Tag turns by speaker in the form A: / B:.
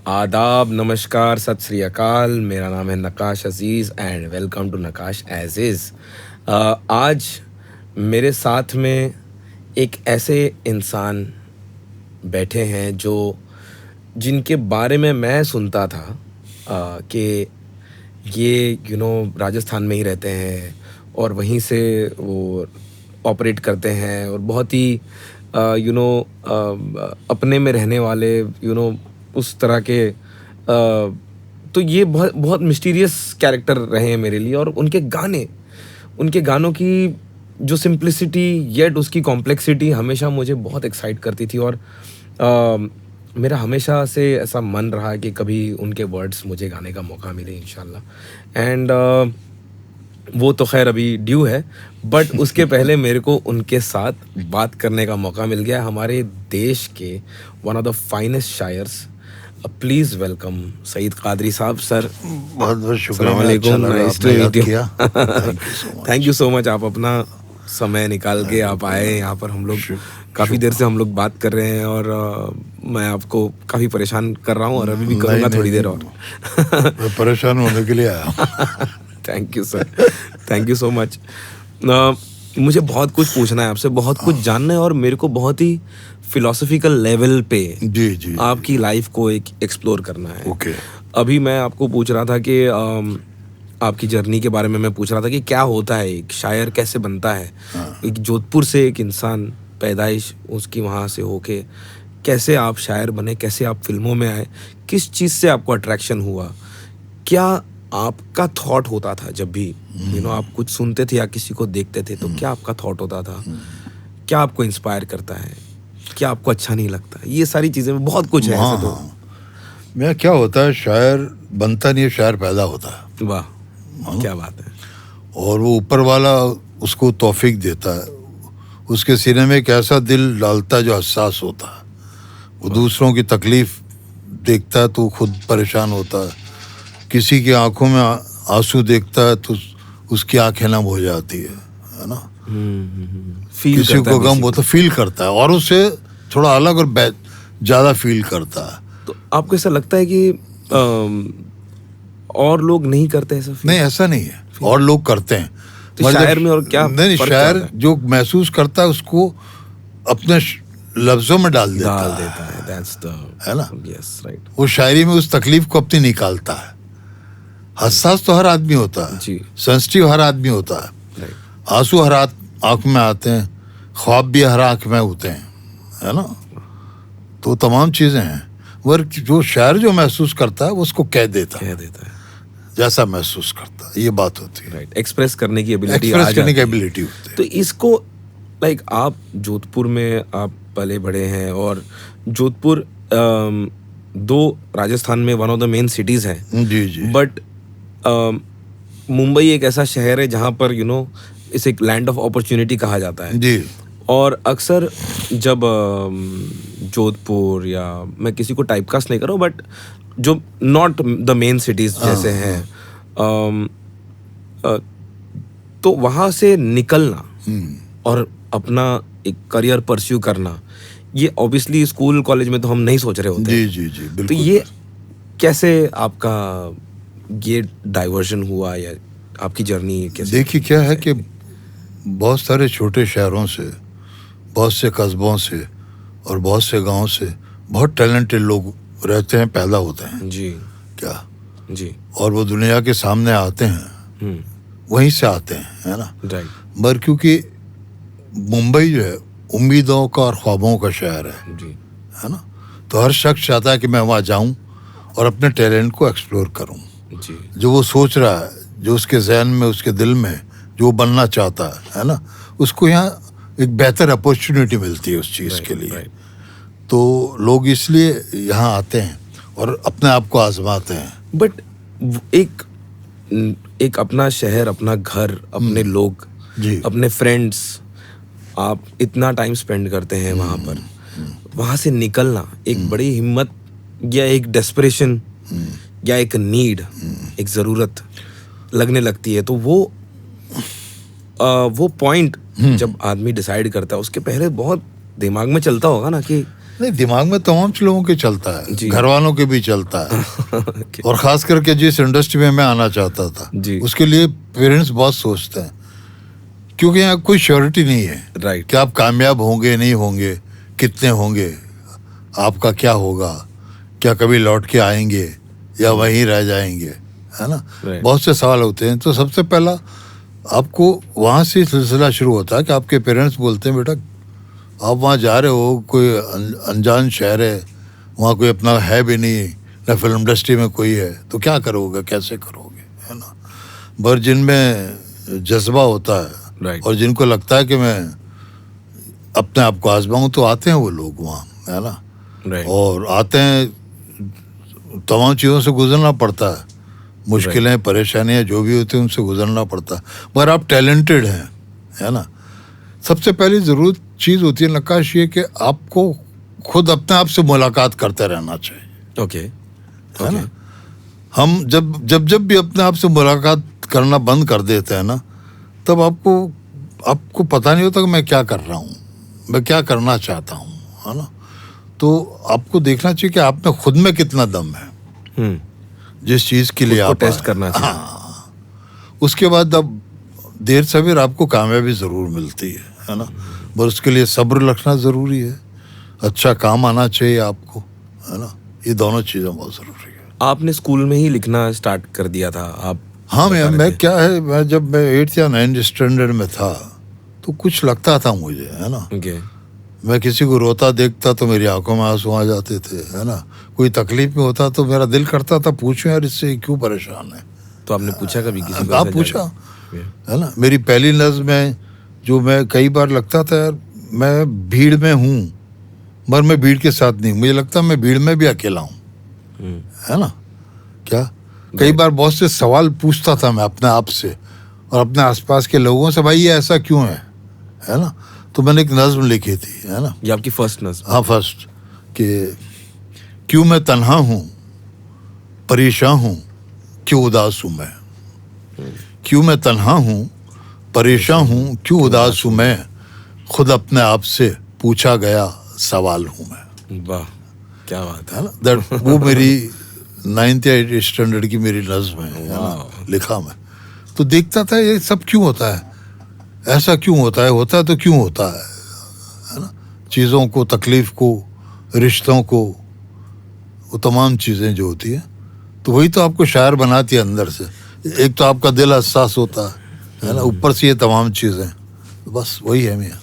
A: आदाब, नमस्कार, सत श्री अकाल। मेरा नाम है Naqash Aziz and welcome to Naqash as is. आज मेरे साथ में एक ऐसे इंसान बैठे हैं जो जिनके बारे में मैं सुनता था कि ये राजस्थान में ही रहते हैं और वहीं से वो ऑपरेट करते हैं और बहुत ही अपने में रहने वाले उस तरह के तो ये बहुत बहुत मिस्टीरियस कैरेक्टर रहे हैं मेरे लिए। और उनके गानों की जो सिंप्लिसिटी येट उसकी कॉम्प्लेक्सिटी हमेशा मुझे बहुत एक्साइट करती थी। और मेरा हमेशा से ऐसा मन रहा है कि कभी उनके वर्ड्स मुझे गाने का मौका मिले इंशाल्लाह। एंड वो तो खैर अभी ड्यू है, बट उसके पहले मेरे को उनके साथ बात करने का मौका मिल गया। हमारे देश के वन ऑफ द फाइनेस्ट शायर्स, please welcome Syed Qadri sahab. Sir
B: बहुत बहुत शुक्रिया।
A: Nice to meet you. Thank you so much. आप अपना समय निकाल के आप आए यहाँ पर। हम लोग काफ़ी देर से हम लोग बात कर रहे हैं और मैं आपको काफ़ी परेशान कर रहा हूँ और अभी भी करूँगा थोड़ी देर और।
B: मैं परेशान होने के लिए आया।
A: Thank you sir, thank you so much. मुझे बहुत कुछ पूछना है आपसे, बहुत कुछ जानना है और मेरे को बहुत ही फिलोसफिकल लेवल पे
B: जी
A: आपकी लाइफ को एक एक्सप्लोर करना है।
B: ओके।
A: अभी मैं आपको पूछ रहा था कि आपकी जर्नी के बारे में मैं पूछ रहा था कि क्या होता है, एक शायर कैसे बनता है। एक जोधपुर से एक इंसान, पैदाइश उसकी वहाँ से होके कैसे आप शायर बने, कैसे आप फिल्मों में आए, किस चीज़ से आपको अट्रैक्शन हुआ, क्या आपका थॉट होता था जब भी आप कुछ सुनते थे या किसी को देखते थे, तो क्या आपका थॉट होता था, क्या आपको इंस्पायर करता है, क्या आपको अच्छा नहीं लगता, ये सारी चीज़ें में बहुत कुछ है ऐसा। तो
B: मैं क्या होता है, शायर बनता नहीं है, शायर पैदा होता है।
A: वाह, क्या बात है।
B: और वो ऊपर वाला उसको तौफीक देता है, उसके सीने में एक ऐसा दिल डालता है जो हसास होता है। वो दूसरों की तकलीफ देखता है तो खुद परेशान होता है, किसी की आंखों में आंसू देखता है तो उसकी आंखें नम हो जाती है ना। किसी को गम हो तो फील करता है और उससे थोड़ा अलग और ज़्यादा फील करता है।
A: तो आपको ऐसा लगता है कि और लोग नहीं करते ऐसा?
B: नहीं, ऐसा नहीं है, और लोग करते हैं।
A: तो शायर में और क्या?
B: नहीं, शायर जो महसूस करता है उसको अपने लफ्जों में डाल देता है।
A: That's the,
B: है ना।
A: yes, right.
B: वो शायरी में उस तकलीफ को अपनी निकालता है। हसास तो हर आदमी होता है, सेंसिटिव हर आदमी होता है, आंसू हर आंख में आते हैं, ख्वाब भी हर आंख में होते हैं, है ना। तो तमाम चीजें हैं, मगर जो शायर जो महसूस करता है वो उसको कह देता है जैसा महसूस करता है। ये बात होती है,
A: राइट। एक्सप्रेस करने की एबिलिटी,
B: एक्सप्रेस करने की एबिलिटी होती है।
A: तो इसको लाइक आप जोधपुर में आप पले बड़े हैं और जोधपुर दो राजस्थान में one of the main cities हैं।
B: जी।
A: बट मुंबई एक ऐसा शहर है जहाँ पर इसे एक लैंड ऑफ अपॉर्चुनिटी कहा जाता है
B: जी।
A: और अक्सर जब जोधपुर, या मैं किसी को टाइपकास्ट नहीं कर रहा हूँ, बट जो नॉट द मेन सिटीज जैसे हैं, तो वहाँ से निकलना और अपना एक करियर परस्यू करना, ये ऑब्वियसली स्कूल कॉलेज में तो हम नहीं सोच रहे होते।
B: जी बिल्कुल।
A: तो ये कैसे आपका ये डाइवर्जन हुआ या आपकी जर्नी कैसे?
B: देखिए क्या है कि बहुत सारे छोटे शहरों से, बहुत से कस्बों से और बहुत से गांव से बहुत टैलेंटेड लोग रहते हैं, पैदा होते हैं।
A: जी।
B: क्या
A: जी।
B: और वो दुनिया के सामने आते हैं, वहीं से आते हैं, है ना।
A: राइट।
B: मगर क्योंकि मुंबई जो है उम्मीदों का और ख्वाबों का शहर है,
A: जी,
B: है ना। तो हर शख्स चाहता है कि मैं वहाँ जाऊँ और अपने टैलेंट को एक्सप्लोर करूँ।
A: जी।
B: जो वो सोच रहा है, जो उसके जहन में, उसके दिल में जो बनना चाहता है ना, उसको यहाँ एक बेहतर अपॉर्चुनिटी मिलती है उस चीज़ के लिए। तो लोग इसलिए यहाँ आते हैं और अपने आप को आजमाते हैं।
A: बट एक अपना शहर, अपना घर, अपने लोग, अपने फ्रेंड्स, आप इतना टाइम स्पेंड करते हैं वहाँ पर, वहाँ से निकलना एक बड़ी हिम्मत या एक डेस्परेशन या एक नीड, एक ज़रूरत लगने लगती है। तो वो पॉइंट जब आदमी डिसाइड करता है, उसके पहले बहुत दिमाग में चलता होगा ना कि
B: नहीं, दिमाग में तमाम लोगों के चलता है,
A: जी।
B: घर वालों के भी चलता है।
A: Okay.
B: और खास करके जिस इंडस्ट्री में मैं आना चाहता था
A: जी।
B: उसके लिए पेरेंट्स बहुत सोचते हैं, क्योंकि यहाँ कोई श्योरिटी नहीं है
A: राइट।
B: कि आप कामयाब होंगे नहीं होंगे, कितने होंगे, आपका क्या होगा, क्या कभी लौट के आएंगे या वहीं रह जाएंगे, है ना।
A: Right.
B: बहुत से सवाल होते हैं। तो सबसे पहला आपको वहाँ से सिलसिला शुरू होता है कि आपके पेरेंट्स बोलते हैं, बेटा आप वहाँ जा रहे हो, कोई अनजान शहर है, वहाँ कोई अपना है भी नहीं, न फिल्म इंडस्ट्री में कोई है, तो क्या करोगे, कैसे करोगे, है ना। पर जिनमें जज्बा होता है
A: Right.
B: और जिनको लगता है कि मैं अपने आप को आजमाऊं, तो आते हैं वो लोग वहाँ, है ना।
A: राइट।
B: और आते हैं, तमाम चीज़ों से गुजरना पड़ता है, मुश्किलें परेशानियां जो भी होती हैं उनसे गुजरना पड़ता है। मगर आप टैलेंटेड हैं, है ना। सबसे पहली ज़रूरत चीज़ होती है नक्काश, ये कि आपको खुद अपने आप से मुलाकात करते रहना चाहिए,
A: ओके।
B: है ना। हम जब भी अपने आप से मुलाकात करना बंद कर देते हैं ना, तब आपको पता नहीं होता कि मैं क्या कर रहा हूँ, मैं क्या करना चाहता हूँ, है ना। तो आपको देखना चाहिए कि आप में खुद में कितना दम है, जिस चीज़ के लिए आप
A: टेस्ट करना चाहिए।
B: हाँ, उसके बाद अब देर सवेर आपको कामयाबी ज़रूर मिलती है ना। पर उसके लिए सब्र रखना ज़रूरी है, अच्छा काम आना चाहिए आपको, है ना। ये दोनों चीज़ें बहुत ज़रूरी है।
A: आपने स्कूल में ही लिखना स्टार्ट कर दिया था आप?
B: हाँ,
A: बता रहे
B: मैं
A: थे।
B: क्या है, मैं जब मैं 8th या 9th स्टैंडर्ड में था तो कुछ लगता था मुझे, है ना।
A: ओके।
B: मैं किसी को रोता देखता तो मेरी आंखों में आंसू आ जाते थे, है ना। कोई तकलीफ में होता तो मेरा दिल करता था पूछूं यार इससे क्यों परेशान है।
A: तो आपने पूछा कभी किसी को?
B: आप
A: ऐसा
B: पूछा,
A: जाके?
B: है ना। मेरी पहली नज़्म में जो मैं कई बार लगता था यार मैं भीड़ में हूँ, मगर मैं भीड़ के साथ नहीं, मुझे लगता मैं भीड़ में भी अकेला हूँ, है ना। क्या कई बार बहुत से सवाल पूछता था मैं अपने आप से और अपने आसपास के लोगों से, भाई ये ऐसा क्यों है ना। तो मैंने एक नज़्म लिखी थी, है ना।
A: ये आपकी फर्स्ट नज़्म?
B: हाँ, फर्स्ट, कि क्यों मैं तन्हा हूँ, परेशान हूँ, क्यों उदास हूँ मैं। क्यों मैं तन्हा हूँ, परेशान हूँ, क्यों उदास हूँ मैं, खुद अपने आप से पूछा गया सवाल हूँ मैं।
A: वाह, क्या बात है।
B: है ना। दैट वो मेरी 9th या 8th स्टैंडर्ड की मेरी नज़्म है ना, लिखा मैं। तो देखता था ये सब क्यों होता है, ऐसा क्यों होता है तो क्यों होता है ना। चीज़ों को, तकलीफ़ को, रिश्तों को, वो तमाम चीज़ें जो होती हैं, तो वही तो आपको शायर बनाती है अंदर से। एक तो आपका दिल हसास होता है ना, ऊपर से ये तमाम चीज़ें, बस वही है मियाँ।